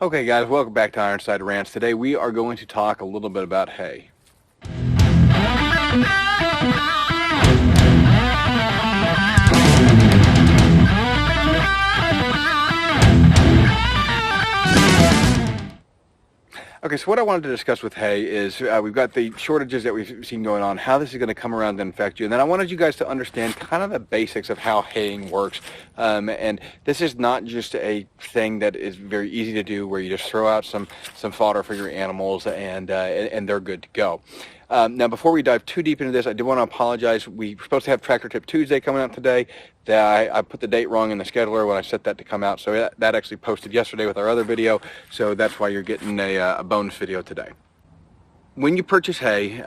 Okay guys, welcome back to Ironside Ranch. Today we are going to talk a little bit about hay. Okay, so what I wanted to discuss with hay is we've got the shortages that we've seen going on, how this is going to come around and affect you, and then I wanted you guys to understand kind of the basics of how haying works. And this is not just a thing that is very easy to do where you just throw out some fodder for your animals and they're good to go. Now, before we dive too deep into this, I do want to apologize. We were supposed to have Tractor Tip Tuesday coming out today. I put the date wrong in the scheduler when I set that to come out, so that actually posted yesterday with our other video, so that's why you're getting a bonus video today. When you purchase hay,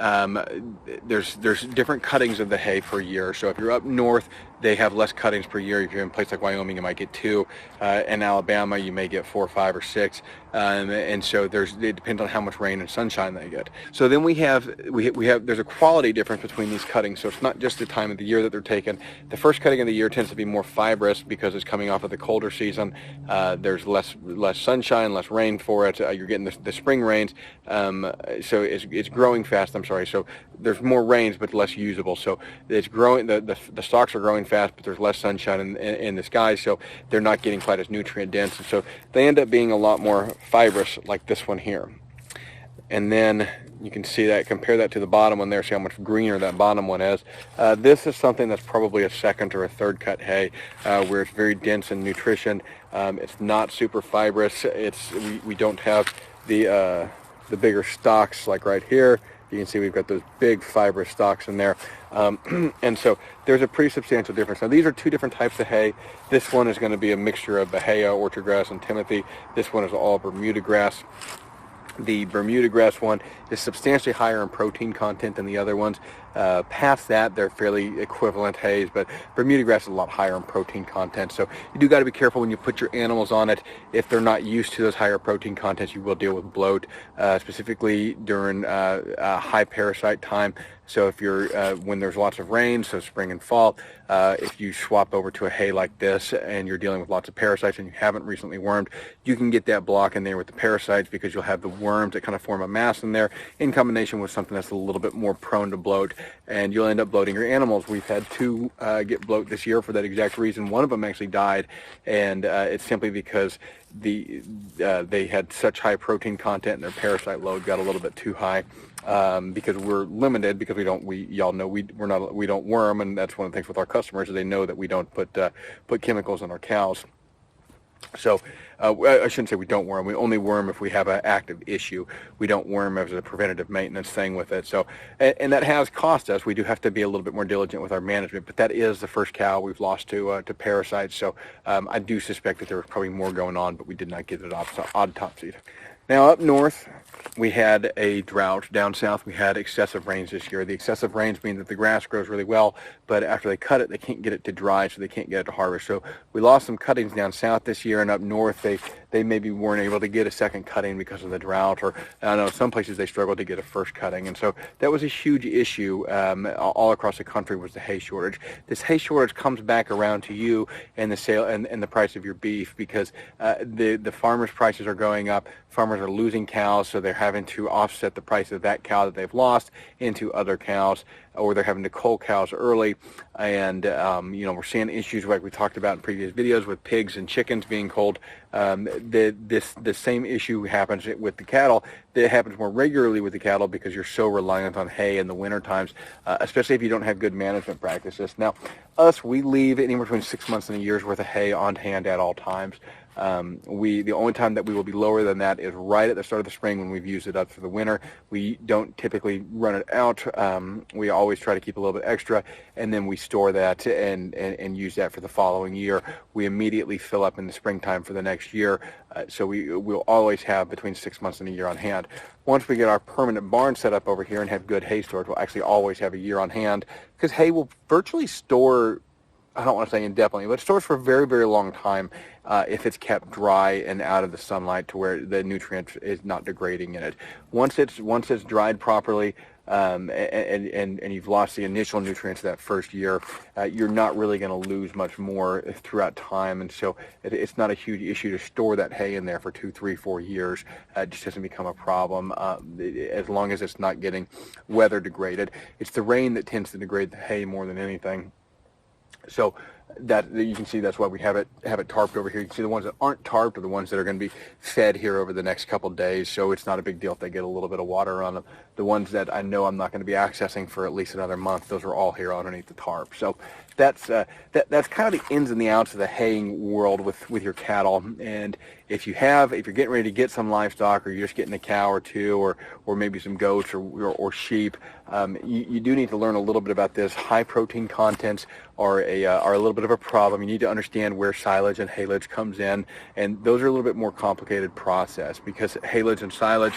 there's different cuttings of the hay per year. So if you're up north, they have less cuttings per year. If you're in a place like Wyoming, you might get 2. In Alabama, you may get 4, 5, or 6. And so it depends on how much rain and sunshine they get. So then there's a quality difference between these cuttings. So it's not just the time of the year that they're taken. The first cutting of the year tends to be more fibrous because it's coming off of the colder season. There's less sunshine, less rain for it. You're getting the spring rains. So it's growing fast. I'm sorry. So there's more rains, but less usable. So it's growing. The stalks are growing fast, but there's less sunshine in the sky, so they're not getting quite as nutrient dense, and so they end up being a lot more fibrous, like this one here. And then you can see that, compare that to the bottom one there, see how much greener that bottom one is. This is something that's probably a second or a third cut hay, where it's very dense in nutrition. It's not super fibrous. We don't have the bigger stalks like right here. You can see we've got those big fibrous stalks in there. And so there's a pretty substantial difference. Now these are 2 different types of hay. This one is going to be a mixture of Bahia, orchard grass, and Timothy. This one is all Bermuda grass. The Bermuda grass one is substantially higher in protein content than the other ones. Past that, they're fairly equivalent hays, but Bermuda grass is a lot higher in protein content. So you do got to be careful when you put your animals on it. If they're not used to those higher protein contents, you will deal with bloat, specifically during high parasite time. So if you're when there's lots of rain, so spring and fall, if you swap over to a hay like this and you're dealing with lots of parasites and you haven't recently wormed, you can get that block in there with the parasites because you'll have the worms that kind of form a mass in there in combination with something that's a little bit more prone to bloat, and you'll end up bloating your animals. We've had 2 get bloat this year for that exact reason. One of them actually died, and it's simply because they had such high protein content and their parasite load got a little bit too high. Because we're limited, because y'all know we don't worm, and that's one of the things with our customers is they know that we don't put chemicals in our cows. So I shouldn't say we don't worm. We only worm if we have an active issue. We don't worm as a preventative maintenance thing with it. So, and that has cost us. We do have to be a little bit more diligent with our management. But that is the first cow we've lost to parasites. So I do suspect that there was probably more going on, but we did not get it autopsied. Now up north, we had a drought. Down south, we had excessive rains this year. The excessive rains mean that the grass grows really well, but after they cut it, they can't get it to dry, so they can't get it to harvest. So we lost some cuttings down south this year, and up north, they maybe weren't able to get a second cutting because of the drought, or I know some places they struggled to get a first cutting. And so that was a huge issue all across the country, was the hay shortage. This hay shortage comes back around to you and the sale and the price of your beef, because the farmers' prices are going up. Farmers are losing cows, so they're having to offset the price of that cow that they've lost into other cows, or they're having to cull cows early. And we're seeing issues like we talked about in previous videos with pigs and chickens being culled. The same issue happens with the cattle. It happens more regularly with the cattle because you're so reliant on hay in the winter times, especially if you don't have good management practices. Now, we leave anywhere between 6 months and a year's worth of hay on hand at all times. The only time that we will be lower than that is right at the start of the spring when we've used it up for the winter. We don't typically run it out. We always try to keep a little bit extra, and then we store that and use that for the following year. We immediately fill up in the springtime for the next year, so we'll always have between 6 months and a year on hand. Once we get our permanent barn set up over here and have good hay storage, we'll actually always have a year on hand, because hay will virtually store I don't want to say indefinitely, but it stores for a very, very long time if it's kept dry and out of the sunlight to where the nutrient is not degrading in it. Once it's dried properly, and you've lost the initial nutrients that first year, you're not really going to lose much more throughout time, and so it's not a huge issue to store that hay in there for 2, 3, 4 years. It just doesn't become a problem as long as it's not getting weather degraded. It's the rain that tends to degrade the hay more than anything. So that you can see, that's why we have it tarped over here. You can see the ones that aren't tarped are the ones that are going to be fed here over the next couple of days, so it's not a big deal if they get a little bit of water on them. The ones that I know I'm not going to be accessing for at least another month, those are all here underneath the tarp. So that's kind of the ins and the outs of the haying world with your cattle. And if you're getting ready to get some livestock, or you're just getting a cow or two, or maybe some goats or sheep, you do need to learn a little bit about this. High protein contents are a little bit of a problem. You need to understand where silage and haylage comes in, and those are a little bit more complicated process, because haylage and silage,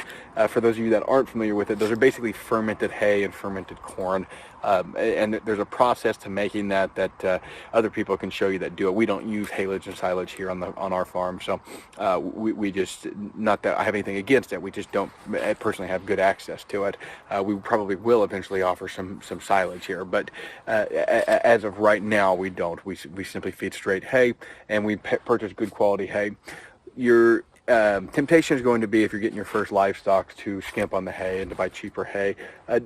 for those of you that aren't familiar with it, those are basically fermented hay and fermented corn. And there's a process to making that other people can show you that do it. We don't use haylage and silage here on our farm, so we just, not that I have anything against it, we just don't personally have good access to it. We probably will eventually offer some silage here, but as of right now we don't. We simply feed straight hay, and we purchase good quality hay. Your temptation is going to be, if you're getting your first livestock, to skimp on the hay and to buy cheaper hay.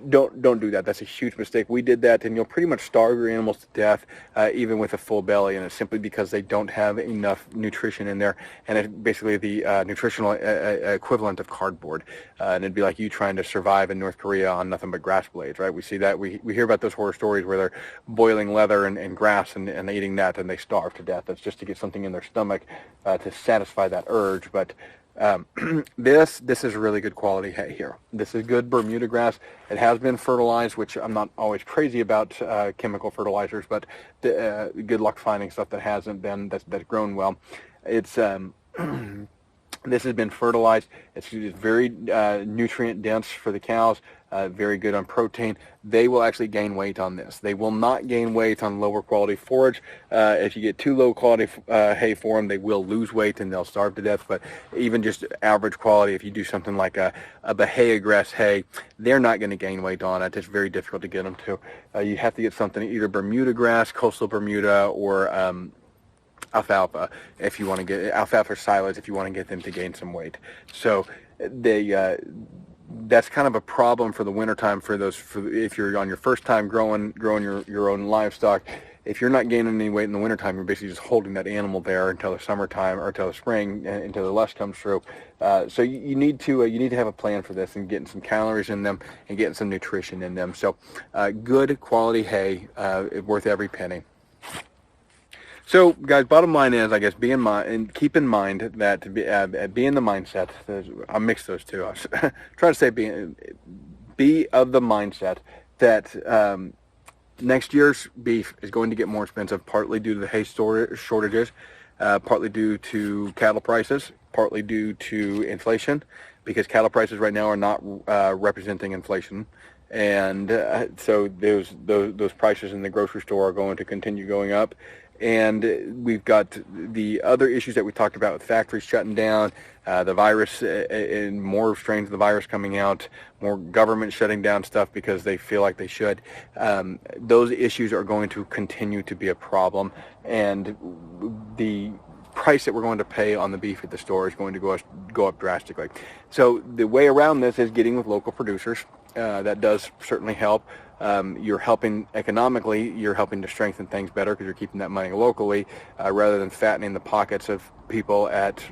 Don't do that. That's a huge mistake. We did that, and you'll pretty much starve your animals to death, even with a full belly, and it's simply because they don't have enough nutrition in there, and it's basically the nutritional equivalent of cardboard. And it'd be like you trying to survive in North Korea on nothing but grass blades, right? We see that. We hear about those horror stories where they're boiling leather and grass and eating that, and they starve to death. That's just to get something in their stomach to satisfy that urge. But this is really good quality hay here. This is good Bermuda grass. It has been fertilized, which I'm not always crazy about chemical fertilizers, but good luck finding stuff that hasn't been, that's grown well. It's this has been fertilized. It's very nutrient dense for the cows, very good on protein. They will actually gain weight on this. They will not gain weight on lower quality forage. If you get too low quality hay for them, they will lose weight and they'll starve to death. But even just average quality, if you do something like a Bahia grass hay, they're not going to gain weight on it. It's very difficult to get them to. You have to get something, either Bermuda grass, coastal Bermuda, or alfalfa, if you want to get alfalfa or silage, if you want to get them to gain some weight. So that's kind of a problem for the wintertime if you're on your first time growing your own livestock. If you're not gaining any weight in the wintertime, you're basically just holding that animal there until the summertime, or until the spring, until the lush comes through. So you need to have a plan for this, and getting some calories in them and getting some nutrition in them. So good quality hay, worth every penny. So, guys, bottom line is, I guess, keep in mind that be in the mindset. I'll mix those two. I was trying to say be of the mindset that next year's beef is going to get more expensive, partly due to the hay shortages, partly due to cattle prices, partly due to inflation, because cattle prices right now are not representing inflation. And so those prices in the grocery store are going to continue going up. And we've got the other issues that we talked about with factories shutting down, the virus, and more strains of the virus coming out, more government shutting down stuff because they feel like they should. Those issues are going to continue to be a problem, and the price that we're going to pay on the beef at the store is going to go up drastically. So the way around this is getting with local producers. That does certainly help. You're helping economically, you're helping to strengthen things better because you're keeping that money locally rather than fattening the pockets of people at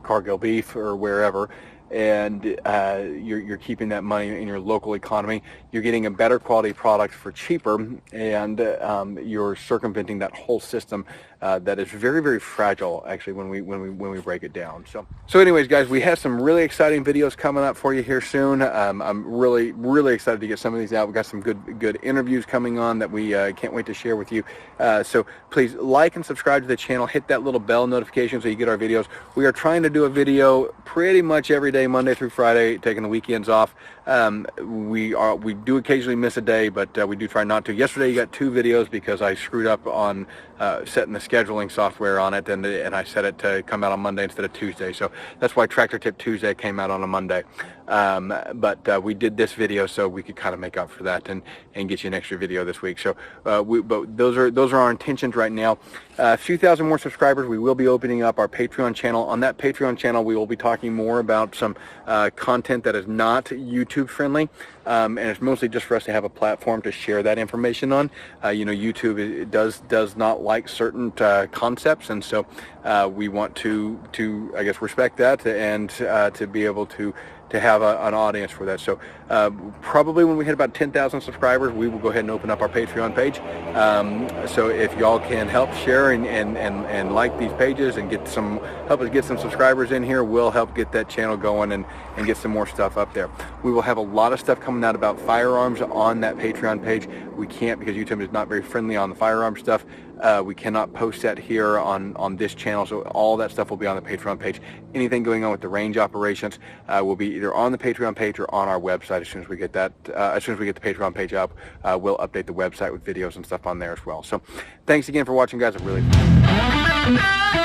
Cargill Beef or wherever. And you're keeping that money in your local economy. You're getting a better quality product for cheaper, and you're circumventing that whole system that is very, very fragile, actually, when we break it down. So anyways, guys, we have some really exciting videos coming up for you here soon. I'm really, really excited to get some of these out. We've got some good interviews coming on that we can't wait to share with you. So please like and subscribe to the channel. Hit that little bell notification so you get our videos. We are trying to do a video pretty much every day, Monday through Friday, taking the weekends off. We do occasionally miss a day, but we do try not to. Yesterday you got 2 videos because I screwed up on setting the scheduling software on it, and I set it to come out on Monday instead of Tuesday. So that's why Tractor Tip Tuesday came out on a Monday. But we did this video so we could kind of make up for that and get you an extra video this week. So but those are our intentions right now. A few thousand more subscribers, we will be opening up our Patreon channel. On that Patreon channel, we will be talking more about some content that is not YouTube friendly, and it's mostly just for us to have a platform to share that information on. You know, YouTube does not like certain concepts, and so we want to I guess respect that and to be able to have an audience for that. So probably when we hit about 10,000 subscribers, we will go ahead and open up our Patreon page. So if y'all can help share and like these pages and help us get some subscribers in here, we'll help get that channel going and get some more stuff up there. We will have a lot of stuff coming out about firearms on that Patreon page. We can't, because YouTube is not very friendly on the firearm stuff. We cannot post that here on this channel, so all that stuff will be on the Patreon page. Anything going on with the range operations will be either on the Patreon page or on our website. As soon as we get that, as soon as we get the Patreon page up, we'll update the website with videos and stuff on there as well. So thanks again for watching, guys. I really appreciate it.